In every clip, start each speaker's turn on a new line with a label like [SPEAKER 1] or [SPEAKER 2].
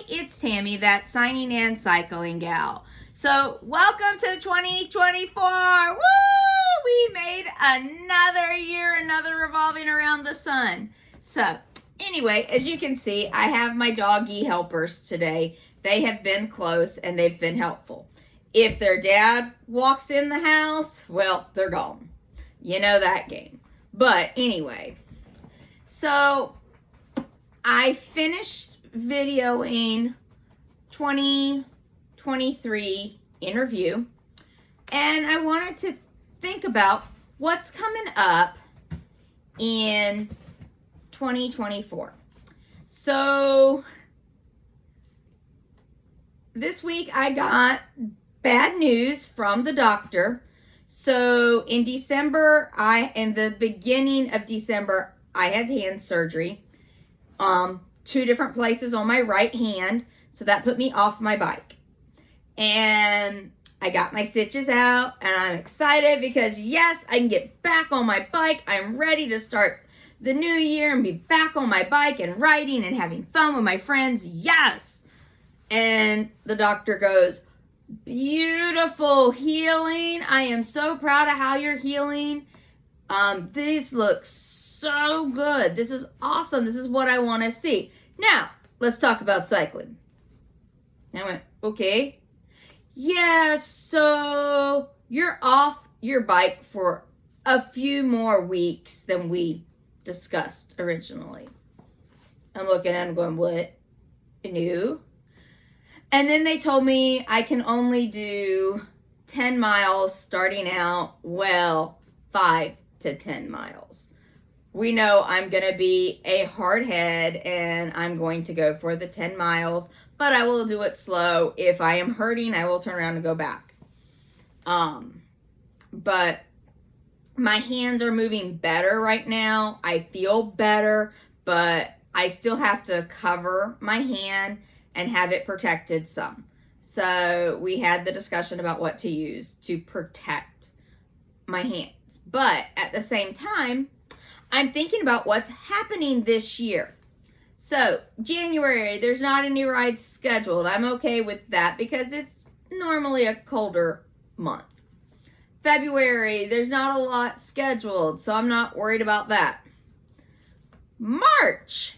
[SPEAKER 1] it's Tammy, that signing and cycling gal. So, welcome to 2024. Woo! We made another year, another revolving around the sun. So, anyway, as you can see, I have my doggy helpers today. They have been close and they've been helpful. If their dad walks in the house, well, they're gone. You know that game. But anyway, so I finished videoing 2023 interview, and I wanted to think about what's coming up in 2024. So this week I got bad news from the doctor. So in December, in the beginning of December, I had hand surgery. 2 different places on my right hand. So that put me off my bike. And I got my stitches out and I'm excited because yes, I can get back on my bike. I'm ready to start the new year and be back on my bike and riding and having fun with my friends. Yes. And the doctor goes, beautiful healing. I am so proud of how you're healing. This looks so good. This is awesome. This is what I want to see. Now, let's talk about cycling. I went, okay. Yeah, so you're off your bike for a few more weeks than we discussed originally. I'm looking at him going, what? New? And then they told me I can only do 10 miles starting out, 5 to 10 miles. We know I'm going to be a hard head and I'm going to go for the 10 miles, but I will do it slow. If I am hurting, I will turn around and go back. But my hands are moving better right now. I feel better, but I still have to cover my hand and have it protected some. So we had the discussion about what to use to protect my hands. But at the same time, I'm thinking about what's happening this year. So January, there's not any rides scheduled. I'm okay with that because it's normally a colder month. February, there's not a lot scheduled, so I'm not worried about that. March,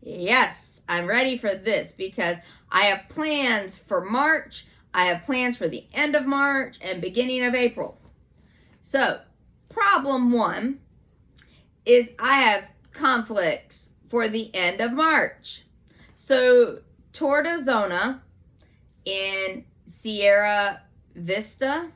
[SPEAKER 1] yes. I'm ready for this because I have plans for March. I have plans for the end of March and beginning of April. So, problem 1 is I have conflicts for the end of March. So, Tour de Zona in Sierra Vista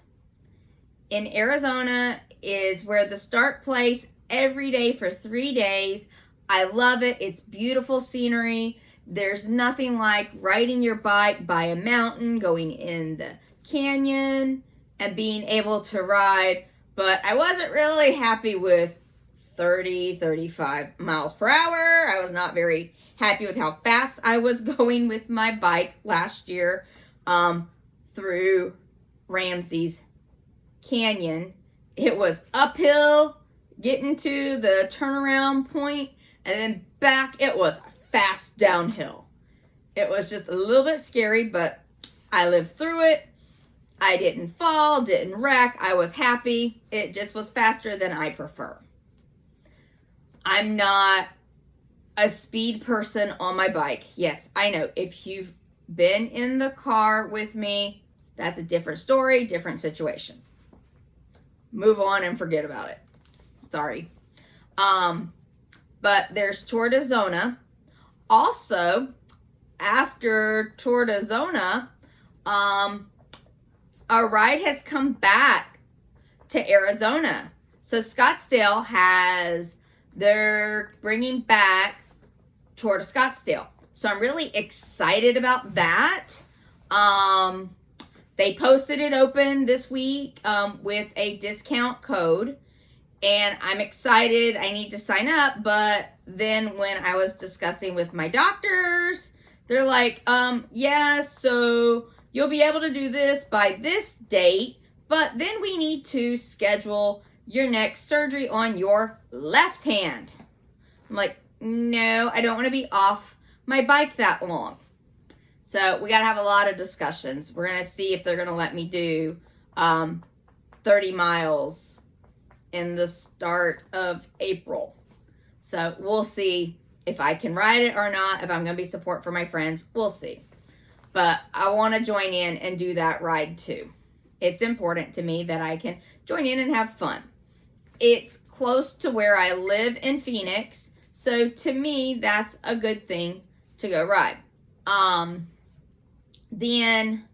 [SPEAKER 1] in Arizona is where the start place every day for 3 days. I love it. It's beautiful scenery. There's nothing like riding your bike by a mountain, going in the canyon, and being able to ride. But I wasn't really happy with 30, 35 miles per hour. I was not very happy with how fast I was going with my bike last year through Ramsey's Canyon. It was uphill, getting to the turnaround point, and then back. It was fast downhill. It was just a little bit scary, but I lived through it. I didn't fall, didn't wreck. I was happy. It just was faster than I prefer. I'm not a speed person on my bike. Yes, I know. If you've been in the car with me, that's a different story, different situation. Move on and forget about it. Sorry. But there's Tour de Zona. Also, after Tour de Zona, a ride has come back to Arizona. So Scottsdale they're bringing back Tour de Scottsdale. So I'm really excited about that. They posted it open this week with a discount code. And I'm excited. I need to sign up. But then when I was discussing with my doctors, they're like, yeah, so you'll be able to do this by this date. But then we need to schedule your next surgery on your left hand. I'm like, no, I don't want to be off my bike that long. So we got to have a lot of discussions. We're going to see if they're going to let me do 30 miles in the start of April. So we'll see if I can ride it or not, if I'm going to be support for my friends. We'll see. But I want to join in and do that ride too. It's important to me that I can join in and have fun. It's close to where I live in Phoenix, so to me, that's a good thing to go ride. Then,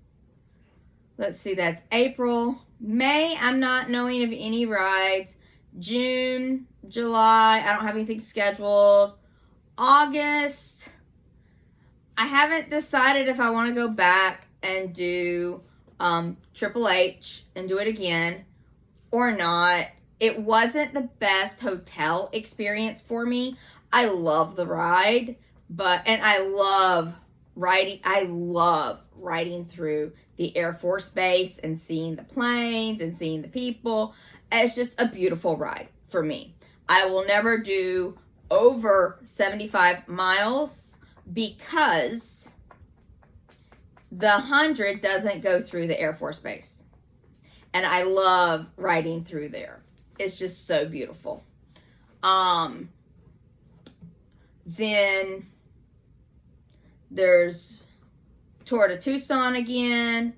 [SPEAKER 1] let's see, that's April. May, I'm not knowing of any rides. June, July, I don't have anything scheduled. August, I haven't decided if I want to go back and do Triple H and do it again or not. It wasn't the best hotel experience for me. I love the ride, and I love riding. I love riding through the Air Force Base and seeing the planes and seeing the people. It's just a beautiful ride for me. I will never do over 75 miles because the 100 doesn't go through the Air Force Base. And I love riding through there. It's just so beautiful. Then there's Tour to Tucson again.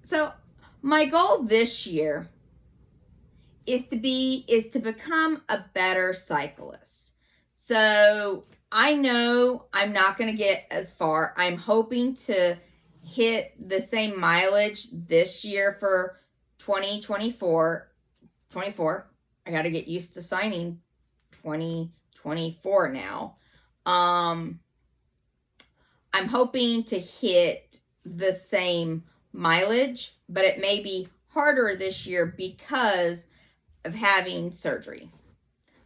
[SPEAKER 1] So my goal this year is to become a better cyclist. So I know I'm not going to get as far. I'm hoping to hit the same mileage this year for 2024. I got to get used to signing 2024 now. I'm hoping to hit the same mileage, but it may be harder this year because of having surgery.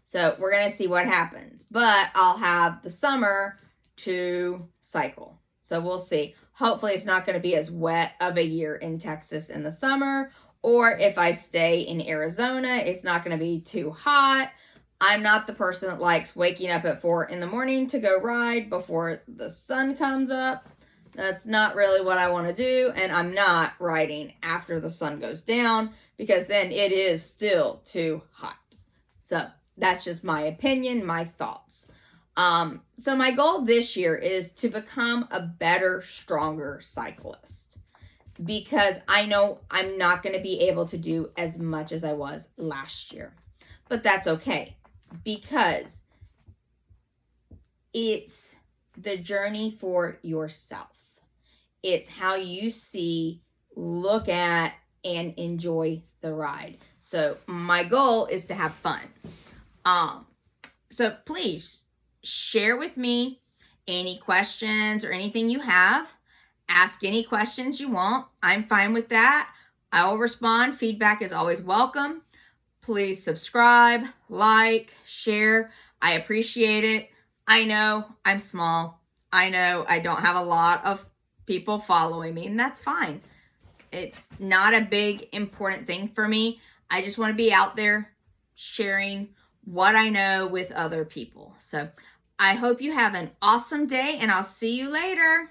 [SPEAKER 1] So we're going to see what happens, but I'll have the summer to cycle. So we'll see. Hopefully it's not going to be as wet of a year in Texas in the summer, or if I stay in Arizona, it's not going to be too hot. I'm not the person that likes waking up at 4 in the morning to go ride before the sun comes up. That's not really what I want to do, and I'm not riding after the sun goes down because then it is still too hot. So that's just my opinion, my thoughts. So my goal this year is to become a better, stronger cyclist because I know I'm not going to be able to do as much as I was last year. But that's okay because it's the journey for yourself. It's how you see, look at, and enjoy the ride. So my goal is to have fun. So please share with me any questions or anything you have. Ask any questions you want. I'm fine with that. I will respond. Feedback is always welcome. Please subscribe, like, share. I appreciate it. I know I'm small. I know I don't have a lot of people following me, and that's fine. It's not a big, important thing for me. I just want to be out there sharing what I know with other people. So I hope you have an awesome day, and I'll see you later.